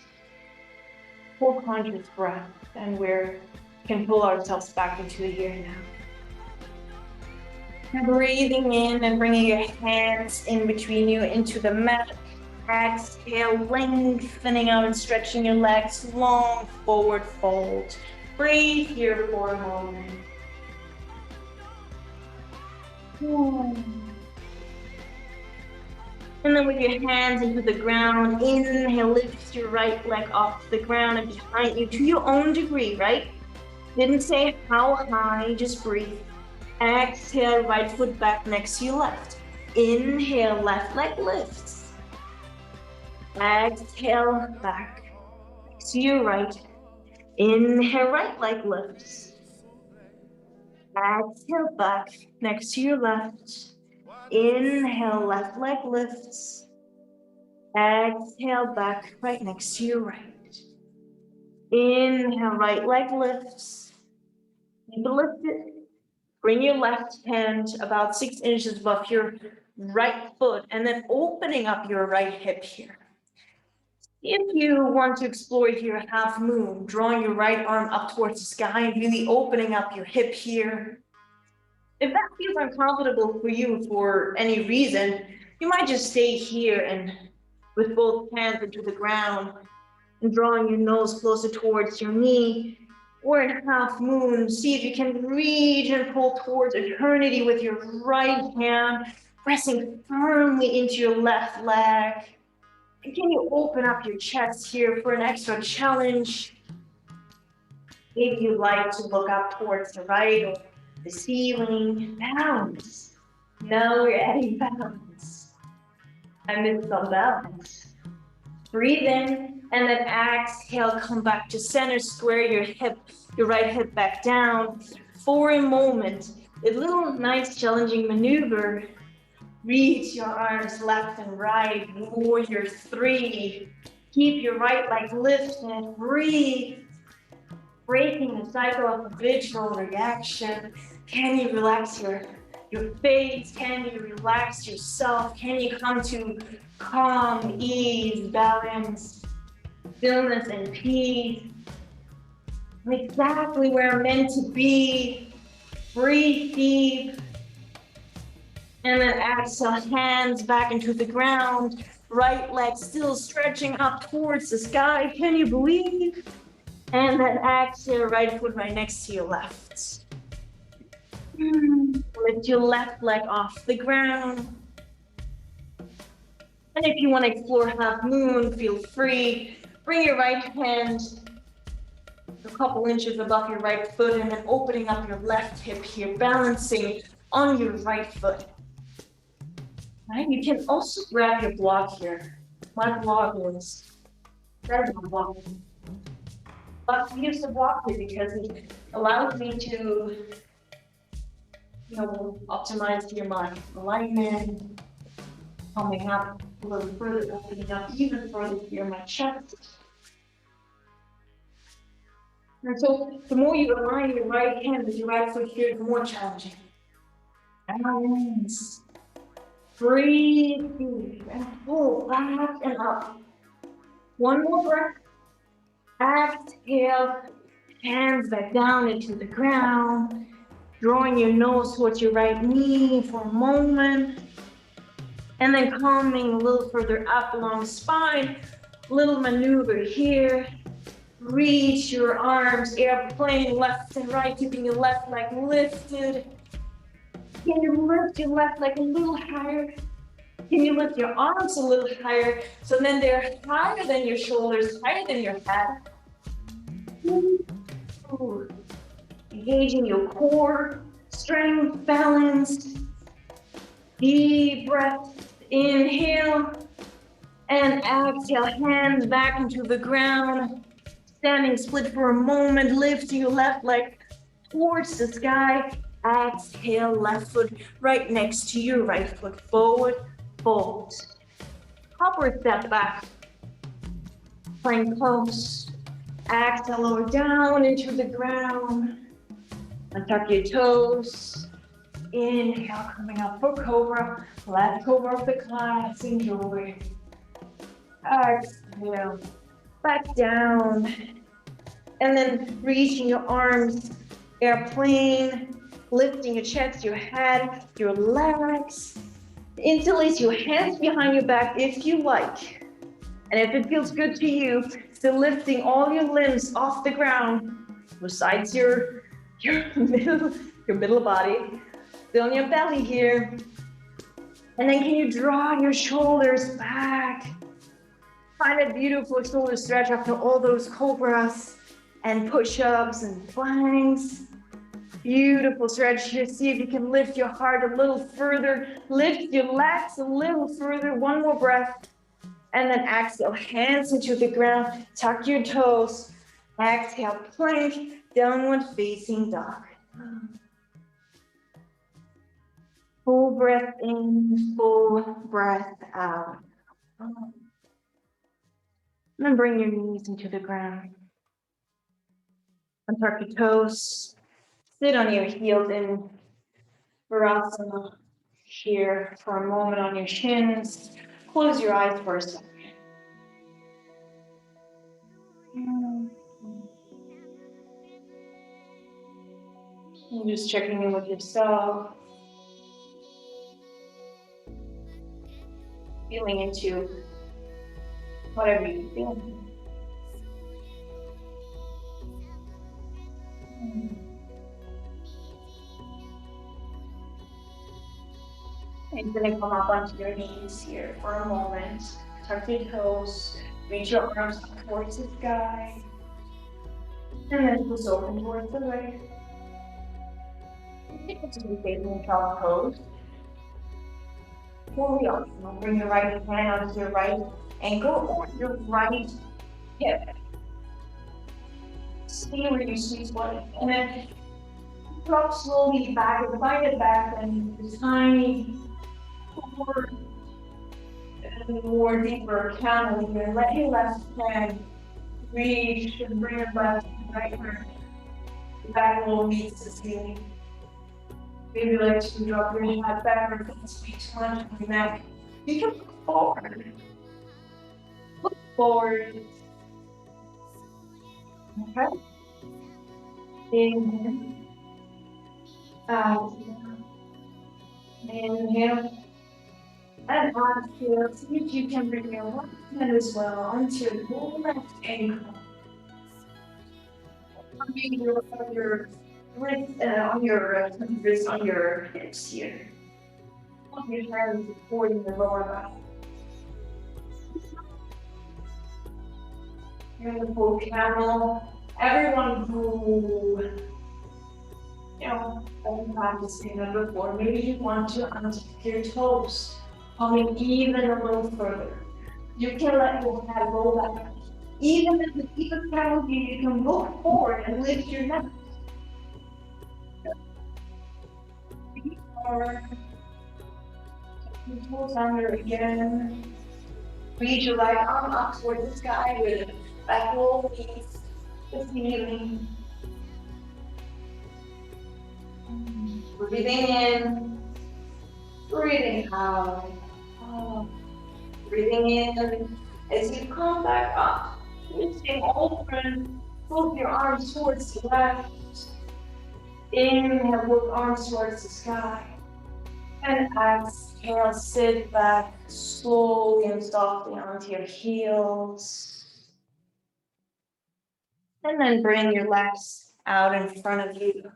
4 conscious breaths, and we're can pull ourselves back into the here and now. And breathing in and bringing your hands in between you into the mat. Exhale, lengthening out and stretching your legs, long forward fold. Breathe here for a moment. And then with your hands into the ground, inhale, lift your right leg off the ground and behind you to your own degree, right? Didn't say how high, just breathe. Exhale, right foot back next to your left. Inhale, left leg lifts. Exhale, back next to your right. Inhale, right leg lifts. Exhale, back next to your left. Inhale, left leg lifts. Exhale, back right next to your right. Inhale, right leg lifts. Keep it lifted. Bring your left hand about 6 inches above your right foot and then opening up your right hip here. If you want to explore here a half moon, drawing your right arm up towards the sky and really opening up your hip here. If that feels uncomfortable for you for any reason, you might just stay here and with both hands into the ground and drawing your nose closer towards your knee. Or in half moon, see if you can reach and pull towards eternity with your right hand, pressing firmly into your left leg. And can you open up your chest here for an extra challenge? Maybe you'd like to look up towards the right or the ceiling. Balance. Now we're adding balance. I missed some balance. Breathe in and then exhale, come back to center, square your right hip back down for a moment. A little nice challenging maneuver. Reach your arms left and right, warrior 3. Keep your right leg lifted, breathe. Breaking the cycle of habitual reaction. Can you relax your face? Can you relax yourself? Can you come to calm, ease, balance, stillness, and peace? I'm exactly where I'm meant to be. Breathe deep. And then exhale, hands back into the ground. Right leg still stretching up towards the sky. Can you believe? And then exhale, right foot right next to your left. Lift your left leg off the ground. And if you want to explore half moon, feel free. Bring your right hand a couple inches above your right foot and then opening up your left hip here, balancing on your right foot. Right? You can also grab your block here. My block is, that is my block. But I use the block here because it allows me to, optimize your mind alignment, coming up a little further, opening up even further here, my chest. And so the more you align your right hand with your right foot here, the more challenging. Balance. Breathe deep and pull back and up. One more breath. Exhale, hands back down into the ground. Drawing your nose towards your right knee for a moment. And then coming a little further up along the spine. Little maneuver here. Reach your arms, airplane left and right, keeping your left leg lifted. Can you lift your left leg a little higher? Can you lift your arms a little higher? So then they're higher than your shoulders, higher than your head. Ooh. Engaging your core, strength, balance. Deep breath, inhale, and exhale, hands back into the ground. Standing split for a moment, lift your left leg towards the sky. Exhale, left foot right next to your right foot, forward, fold. Upward step back. Plank pose. Exhale, lower down into the ground. Untuck your toes. Inhale, coming up for cobra. Left cobra of the class, enjoy. Exhale, back down. And then reaching your arms, airplane, lifting your chest, your head, your legs. Interlace your hands behind your back if you like. And if it feels good to you, still lifting all your limbs off the ground, besides your middle body, still on your belly here. And then can you draw your shoulders back? Find a beautiful shoulder stretch after all those cobras and push-ups and planks. Beautiful stretch here. See if you can lift your heart a little further. Lift your legs a little further. One more breath. And then exhale, hands into the ground. Tuck your toes. Exhale, plank, downward facing dog. Full breath in, full breath out. And then bring your knees into the ground. Untuck your toes. Sit on your heels in Virasana here for a moment on your shins. Close your eyes for a second. And just checking in with yourself. Feeling into whatever you feel. And you're gonna come up onto your knees here for a moment. Tuck your toes, reach your arms up towards the sky. And then twist open towards the right. You can be facing child pose. Fully optional. Bring your right hand onto your right ankle or your right hip. See where you squeeze one. And then drop slowly back and find it back and tiny forward and more deeper camel here. Let your left hand reach and bring your left and right hand. The back wall meets the ceiling. Maybe like to drop your head back or don't speak too much on your neck. You can look forward. Look forward. Okay. Inhale. Out. Inhale. And exhale. See if you can bring your left hand as well onto your left ankle. Maybe your wrist on your wrist on your hips here. Put your hands supporting the lower back. Beautiful camel. Everyone who hasn't practiced that before, maybe you want to untuck your toes, coming even a little further. You can let your head roll back. Even if the deepest camel you can look forward and lift your neck. Forward. Toes under again. Reach your right arm up towards the sky with back roll meets the ceiling. Breathing in, breathing out. Breathing in as you come back up. Lifting open, move your arms towards the left. Inhale, move arms towards the sky. And exhale, sit back slowly and softly onto your heels. And then bring your legs out in front of you.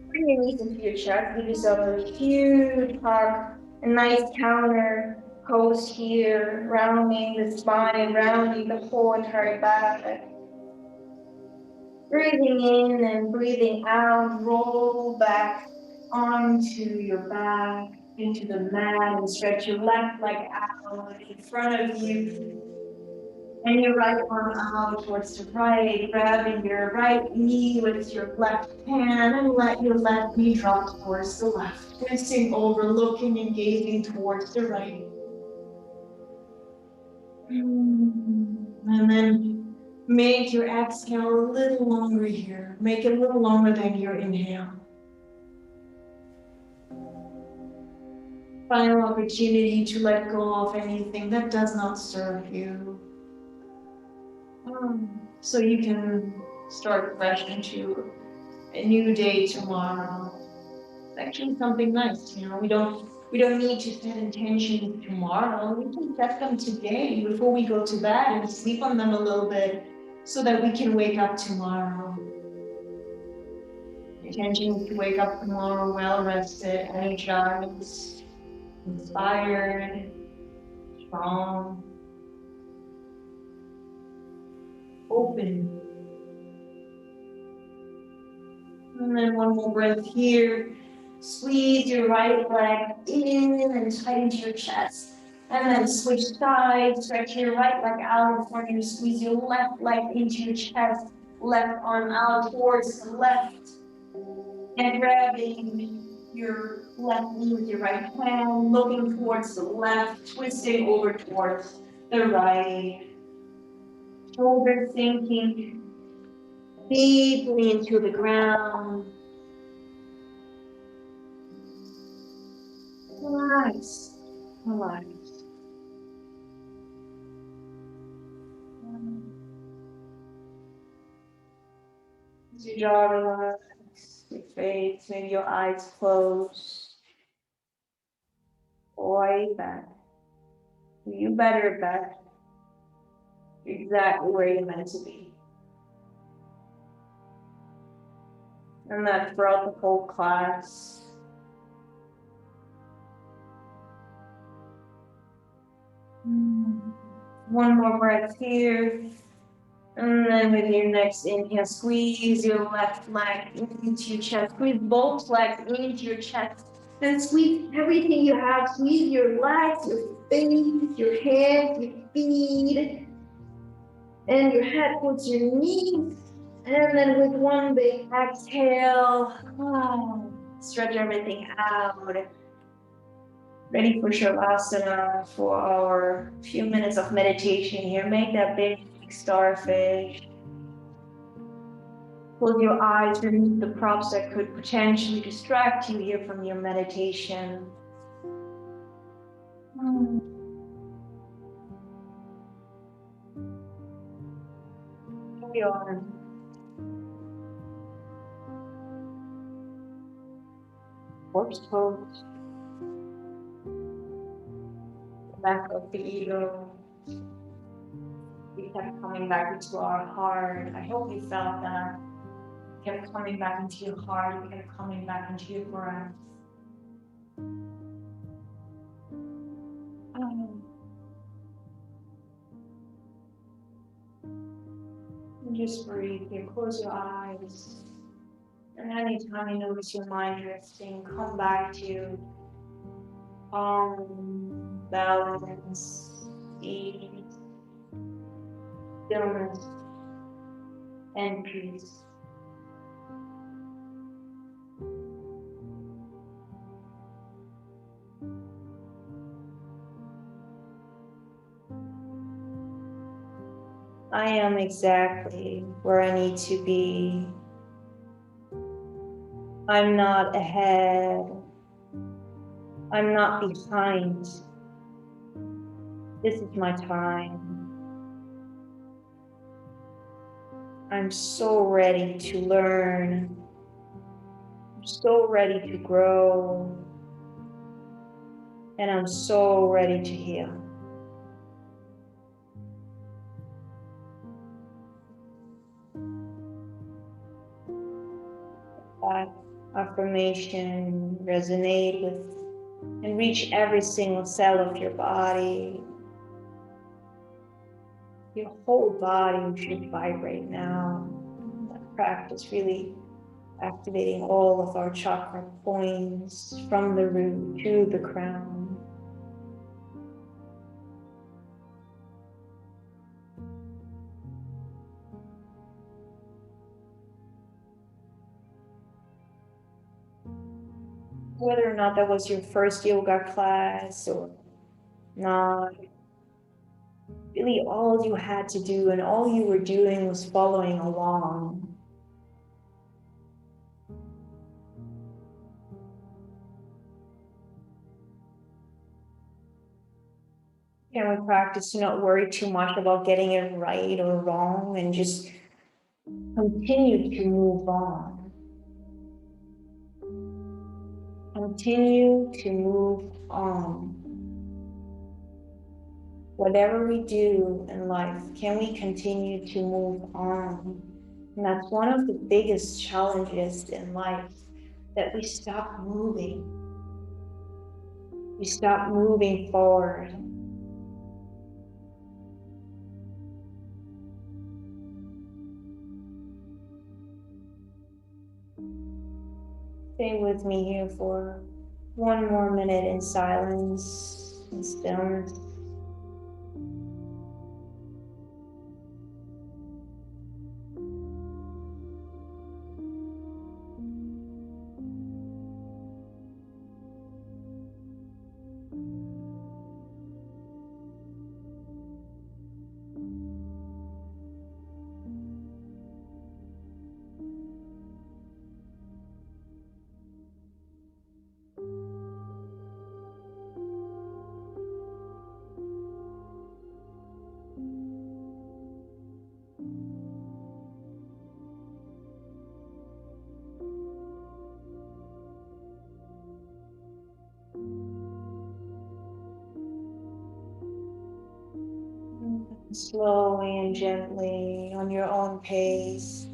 Bring your knees into your chest. Give yourself a huge hug, a nice counter pose here, rounding the spine, rounding the whole entire back. Breathing in and breathing out, roll back onto your back, into the mat, and stretch your left leg out in front of you. And your right arm out towards the right, grabbing your right knee with your left hand, and let your left knee drop towards the left. Twisting over, looking and gazing towards the right. And then make your exhale a little longer here. Make it a little longer than your inhale. final opportunity to let go of anything that does not serve you. So you can start fresh into a new day tomorrow. It's actually something nice, you know. We don't need to set intentions tomorrow. We can set them today before we go to bed and sleep on them a little bit so that we can wake up tomorrow. Intention to wake up tomorrow well rested, energized, inspired, strong, open. And then one more breath here. Squeeze your right leg in and tight into your chest. And then switch sides, stretch your right leg out in front of you. Squeeze your left leg into your chest. Left arm out towards the left. And grabbing your left knee with your right hand, looking towards the left, twisting over towards the right. Shoulder sinking deeply into the ground. Relax. Relax. As your jaw relax, your face, maybe your eyes closed. Way back. You better back. Exactly where you're meant to be. And that throughout the whole class. One more breath here. And then with your next inhale, squeeze your left leg into your chest. Squeeze both legs into your chest. Then squeeze everything you have. Squeeze your legs, your face, your hands, your feet, and your head towards your knees. And then with one big exhale, stretch everything out. Ready for Shavasana for our few minutes of meditation here. Make that big starfish. Close your eyes, remove the props that could potentially distract you here from your meditation. Carry on. Corpse pose. Back of the ego. We kept coming back into our heart. I hope you felt that. We kept coming back into your heart. We kept coming back into your breath. And just breathe here. Close your eyes. And anytime you notice your mind drifting, come back to calm, balance, ease, stillness, and peace. I am exactly where I need to be. I'm not ahead. I'm not behind. This is my time. I'm so ready to learn. I'm so ready to grow. And I'm so ready to heal. That affirmation resonate with and reach every single cell of your body. Your whole body should vibrate now. That practice really activating all of our chakra points from the root to the crown. Whether or not that was your first yoga class or not, really all you had to do and all you were doing was following along. Can we practice to not worry too much about getting it right or wrong and just continue to move on? Continue to move on. Whatever we do in life, can we continue to move on? And that's one of the biggest challenges in life, that we stop moving. We stop moving forward. Stay with me here for one more minute in silence and stillness. Slowly and gently, on your own pace,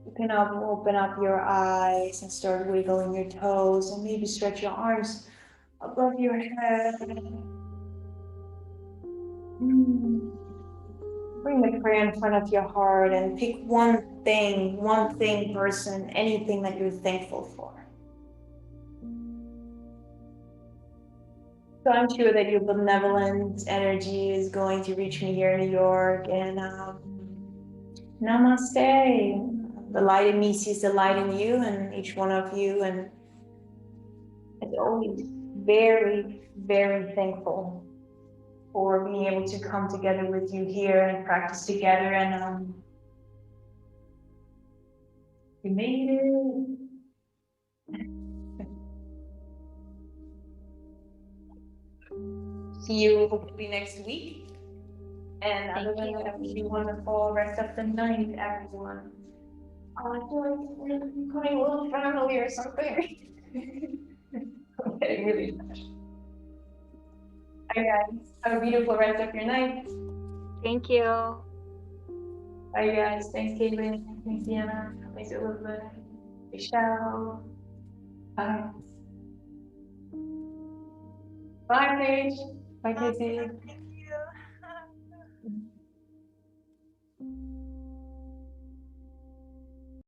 you can open up your eyes and start wiggling your toes, and maybe stretch your arms above your head. Bring the prayer in front of your heart and pick one thing, person, anything that you're thankful for. So I'm sure that your benevolent energy is going to reach me here in New York, and namaste. The light in me sees the light in you and each one of you, and it's always very, very thankful for being able to come together with you here and practice together, and we made it. See you hopefully next week. And other than that, wish you a wonderful rest of the night, everyone. I feel like we're becoming a little family or something. I'm getting really touched. Bye guys. Have a beautiful rest of your night. Thank you. Bye guys. Thanks, Caitlin. Thanks, Deanna. Thanks, Elizabeth. Michelle. Bye. Bye, Paige. Bye, Casey.